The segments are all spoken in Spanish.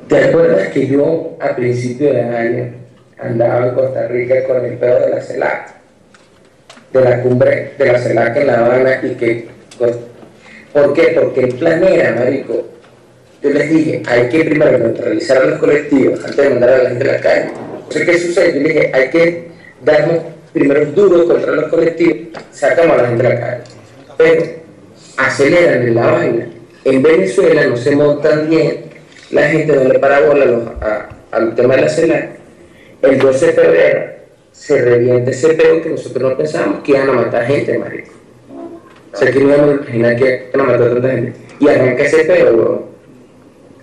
¿Te acuerdas que yo a principio de año andaba en Costa Rica con el pedo de la CELAC, de la cumbre de la CELAC en La Habana y que, pues, ¿por qué? Porque el plan era, marico, yo les dije, hay que primero neutralizar a los colectivos antes de mandar a la gente a la calle. O sea, ¿qué sucede? Yo les dije, hay que darnos primero duro contra los colectivos, sacamos a la gente a la calle. Pero aceleran en la vaina. En Venezuela no se montan bien, la gente no le para bola al tema de la CELAC. El 12 de febrero se revienta ese pedo que nosotros no pensábamos que iban a matar gente, marico. O sea, que no íbamos a imaginar que iban a matar tanta gente. Y arranca ese pedo, bro.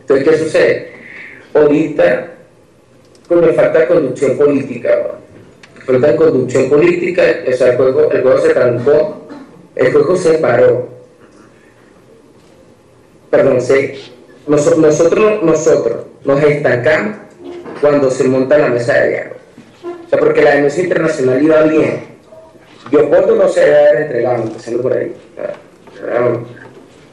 Entonces, ¿qué sucede? Ahorita, pues me falta conducción política, bro. Falta conducción política, o sea, el juego se trancó, el juego se paró. Perdón, nosotros nos estancamos cuando se monta la mesa de diálogo. O sea, porque la denuncia internacional iba bien. Leopoldo no se debe haber entregado, empezando por ahí.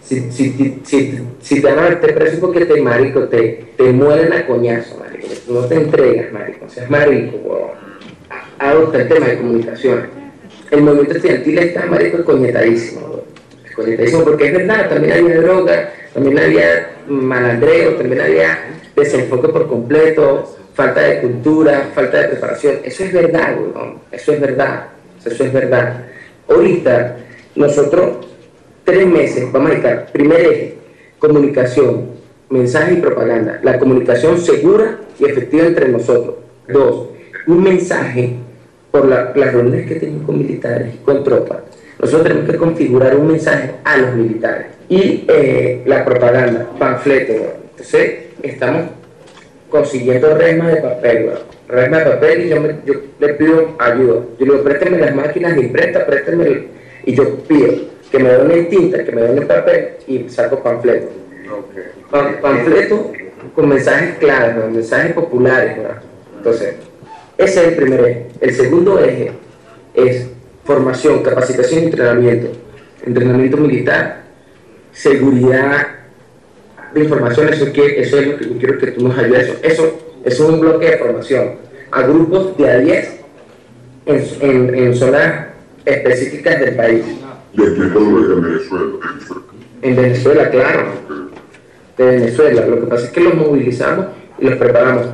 Si te van a meter preso porque marico, te mueren a coñazo, marico. No te entregas, marico. O sea, es marico, wow. Adopta el tema de comunicación. El movimiento estudiantil está, marico, coñetadísimo, wow. Coñetadísimo porque es verdad, también había droga, también había malandreo, también había desenfoque por completo, falta de cultura, falta de preparación. Eso es verdad, weón. Eso es verdad. Eso es verdad. Ahorita, nosotros, 3 meses, vamos a dedicar, primer eje, comunicación, mensaje y propaganda. La comunicación segura y efectiva entre nosotros. 2, un mensaje por las reuniones que tenemos con militares y con tropas. Nosotros tenemos que configurar un mensaje a los militares. Y la propaganda, panfleto. Entonces, estamos consiguiendo resmas de papel, resmas de papel, y yo le pido ayuda. Yo le digo, préstame las máquinas de imprenta, préstame, y yo pido que me donen tinta, que me donen papel, y saco panfleto. Okay. Panfleto con mensajes claros, mensajes populares, ¿verdad? Entonces, ese es el primer eje. El segundo eje es formación, capacitación y entrenamiento. Entrenamiento militar, seguridad de información, eso es lo que yo quiero que tú nos ayudes. Eso es un bloque de formación a grupos de a 10 en zonas específicas del país. ¿Y aquí en Venezuela? En Venezuela, claro. De Venezuela. Lo que pasa es que los movilizamos y los preparamos.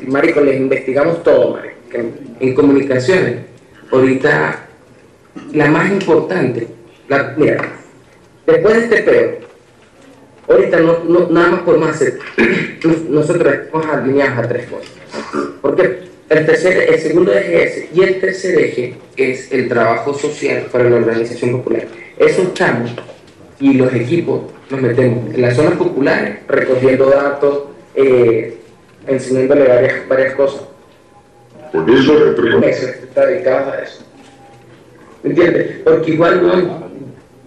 Marico, les investigamos todo, marico. En comunicaciones, ahorita, la más importante, mira, después de este pedo, ahorita nada más podemos hacer, nosotros estamos alineados a 3 cosas. Porque el segundo eje es ese, y el tercer eje es el trabajo social para la organización popular. Esos estamos, y los equipos nos metemos en las zonas populares, recogiendo datos, enseñándole varias cosas. Por eso, entre meses está dedicado a eso. ¿Me entiendes? Porque igual no,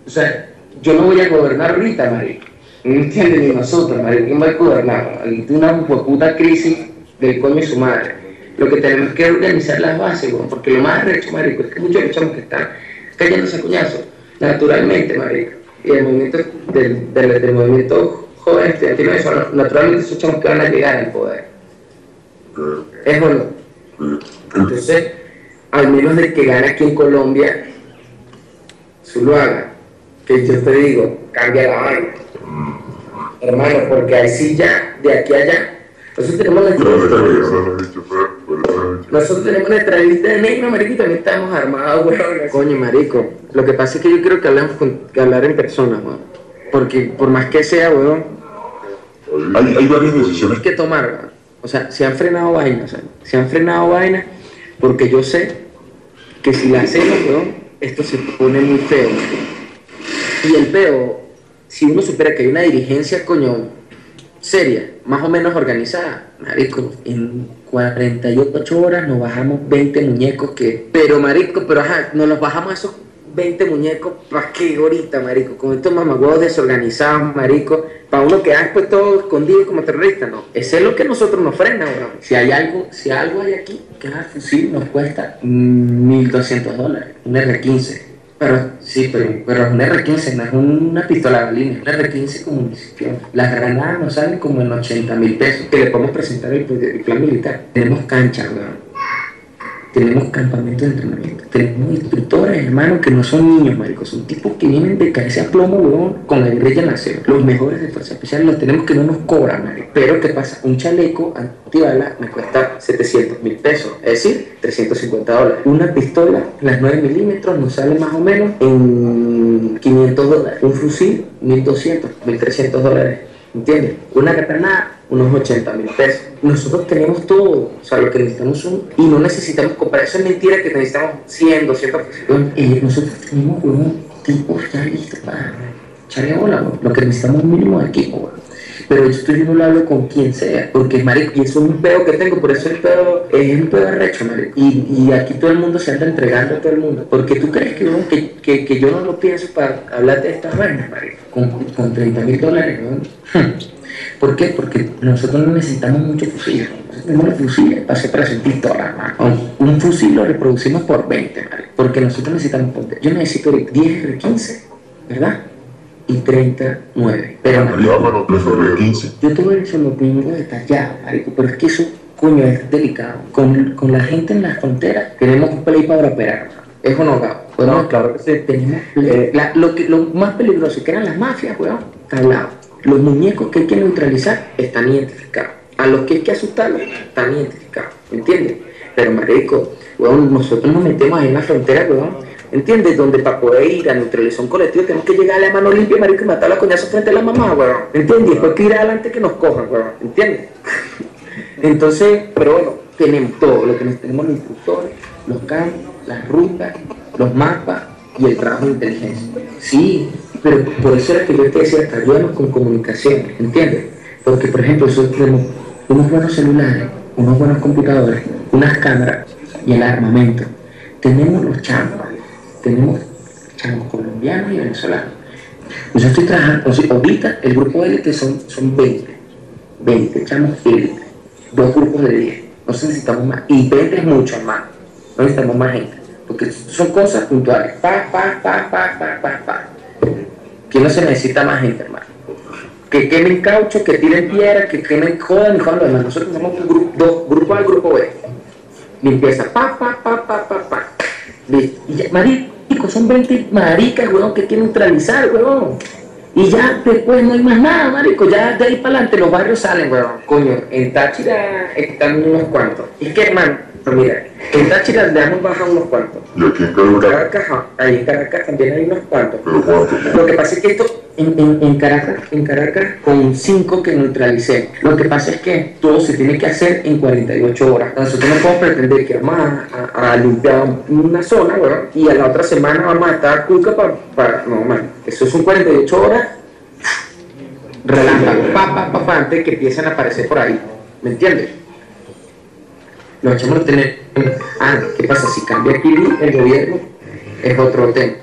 o sea, yo no voy a gobernar ahorita, marico. ¿Me entiendes? Ni nosotros, marico. ¿Quién va a gobernar? Hay una puta crisis del coño de su madre. Lo que tenemos que organizar las bases, bueno, porque lo más arrecho, marico, es que muchos de los chamos que están cayéndose a coñazos, naturalmente, marico. Y el movimiento del movimiento joven estudiantil, naturalmente esos chamos que van a llegar al poder. ¿Es o no? Entonces, al menos de que gane aquí en Colombia, Zuluaga, que yo te digo, cambia la vaina, hermano, porque ahí sí ya, de aquí a allá, nosotros tenemos nuestra lista de negros, marico, y también estamos armados, weón. Coño, marico, lo que pasa es que yo quiero que hablemos que hablar en persona, weón, porque por más que sea, weón, hay varias decisiones que tomar, weón. O sea, se han frenado vainas, porque yo sé que si la hacemos, weón, esto se pone muy feo. Y el peo, si uno supera que hay una dirigencia, coño, seria, más o menos organizada, marico, en 48 horas nos bajamos 20 muñecos pero ajá, nos los bajamos esos 20 muñecos, ¿para qué ahorita, marico? Con estos mamagüeos desorganizados, marico, para uno quedar después todo escondido como terrorista, no. Ese es lo que nosotros nos frena, bro. Si algo hay aquí, que es el fusil nos cuesta $1,200, un R15. Pero sí, pero es un R15, no es una pistola de balines, es un R15 con munición. Las granadas nos salen como en 80.000 pesos, que le podemos presentar el plan militar. Tenemos canchas, weón. Tenemos campamentos de entrenamiento, tenemos instructores, hermanos, que no son niños, maricos, son tipos que vienen de caerse a plomo, weón, con la guerrilla en la selva. Los mejores de fuerza especial los tenemos que no nos cobran, marico. Pero ¿qué pasa? Un chaleco antibala me cuesta 700.000 pesos, es decir, $350. Una pistola, las 9 milímetros, nos sale más o menos en $500. Un fusil, $1.200, $1.300. ¿Entiendes? Una katana, unos 80.000 pesos. Nosotros tenemos todo, o sea, lo que necesitamos son, y no necesitamos comprar, eso es mentira que necesitamos 100, 200 pesos. Nosotros tenemos unos tipos ya listos para echarle bola, ¿no? Lo que necesitamos es un mínimo de equipo, ¿no? Pero esto yo no lo hablo con quien sea, porque marico, y eso es un pedo que tengo, por eso el pedo es un pedo arrecho, marico. Y aquí todo el mundo se anda entregando a todo el mundo. Porque tú crees que yo no lo pienso para hablar de estas vainas, marico, con $30.000, ¿no? ¿Por qué? Porque nosotros no necesitamos muchos fusiles. Nosotros tenemos los fusiles para hacer presión pistola, ¿no? Un fusil lo reproducimos por 20, marico, porque nosotros necesitamos, yo necesito 10 R15, ¿verdad? Y 39. Pero yo todo eso lo tengo detallado, marico, pero es que eso, coño, es delicado. Con la gente en las fronteras tenemos un play para operar, ¿es o no, Gabo? Bueno, no, claro que sí. Tenemos lo más peligroso que eran las mafias, weón, está al lado. Los muñecos que hay que neutralizar están identificados. A los que hay que asustarlos están identificados, ¿entiendes? Pero, marico, weón, nosotros nos metemos ahí en la frontera, weón, ¿entiendes? Donde para poder ir a neutralizar un colectivo tenemos que llegar a la mano limpia, marico, y matar a la coñazo frente a la mamá, weón, ¿entiendes? Después que ir adelante que nos cojan, weón, ¿entiendes? Entonces, pero bueno, tenemos todo, lo que tenemos los instructores, los campos, las rutas, los mapas y el trabajo de inteligencia. Sí, pero por eso era que yo te decía, hasta ayúdanos con comunicación, ¿entiendes? Porque, por ejemplo, nosotros tenemos unos buenos celulares, unos buenos computadores, unas cámaras y el armamento. Tenemos los chamos, tenemos chamos colombianos y venezolanos. Yo estoy trabajando, o sea, ahorita el grupo de élite son 20 chamos élite, 2 grupos de 10, no necesitamos más, y 20 es mucho más, no necesitamos más gente, porque son cosas puntuales, que no se necesita más gente, hermano. Que quemen caucho, que tiren piedra, que quemen jodan y jodan lo demás. Nosotros somos un grupo, 2 grupos A y grupo B. Limpieza, listo. Y ya, marico, son 20 maricas, weón, que quieren neutralizar, weón. Y ya después no hay más nada, marico. Ya de ahí para adelante los barrios salen, weón. Coño, en Táchira están unos cuantos. Es que, hermano, mira, en Táchira le hemos bajado unos cuantos. ¿Y aquí en Caracas? Ahí en Caracas también hay unos cuantos. ¿Pero cuántos? Lo que pasa es que esto, en Caracas, con 5 que neutralicé. Lo que pasa es que todo se tiene que hacer en 48 horas. Nosotros no podemos pretender que vamos a limpiar una zona, weón, y a la otra semana vamos a estar cuca para no, man. Eso son 48 horas, relámpago, antes que empiecen a aparecer por ahí. ¿Me entiendes? Los echamos a tener. ¿Qué pasa? Si cambia aquí el gobierno, es otro tema.